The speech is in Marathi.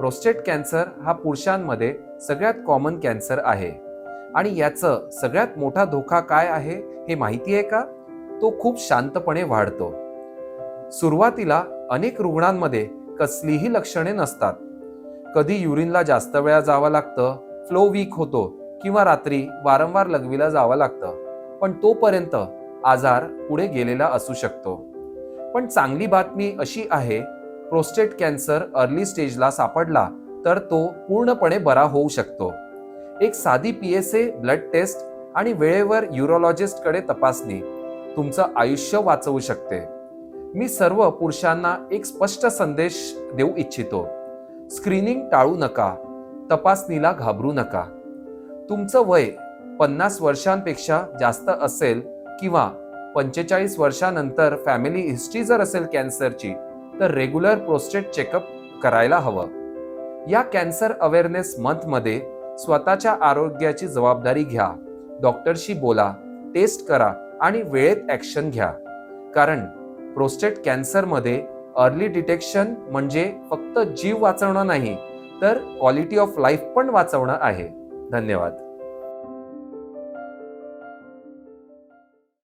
प्रोस्टेट कॅन्सर हा पुरुषांमध्ये सगळ्यात कॉमन कॅन्सर आहे आणि याचं सगळ्यात मोठा धोका काय आहे हे माहिती आहे का? तो खूप शांतपणे वाढतो. सुरुवातीला अनेक रुग्णांमध्ये कसलीही लक्षणे नसतात. कधी युरिनला जास्त वेळा जावं लागतं, फ्लो वीक होतो किंवा रात्री वारंवार लघवीला जावं लागतं, पण तोपर्यंत आजार पुढे गेलेला असू शकतो. पण चांगली बातमी अशी आहे, प्रोस्टेट कॅन्सर अर्ली स्टेजला सापडला तर तो पूर्णपणे बरा होऊ शकतो. एक साधी PSA ब्लड टेस्ट आणि वेळेवर यूरोलॉजिस्टकडे तपासणी तुमचं आयुष्य वाचवू शकते. मी सर्व पुरुषांना एक स्पष्ट संदेश देऊ इच्छितो. स्क्रीनिंग टाळू नका, तपासणीला घाबरू नका. तुमचं वय 50 वर्षांपेक्षा जास्त असेल किंवा 45 वर्षानंतर फॅमिली हिस्ट्री जर असेल कॅन्सरची, तर रेग्युलर प्रोस्टेट चेकअप करायला हवं. या कॅन्सर अवेअरनेस मंथमध्ये स्वतःच्या आरोग्याची जबाबदारी घ्या. डॉक्टरशी बोला, टेस्ट करा आणि वेळेत ॲक्शन घ्या. कारण प्रोस्टेट कॅन्सरमध्ये अर्ली डिटेक्शन म्हणजे फक्त जीव वाचवणं नाही, तर क्वालिटी ऑफ लाईफ पण वाचवणं आहे. धन्यवाद.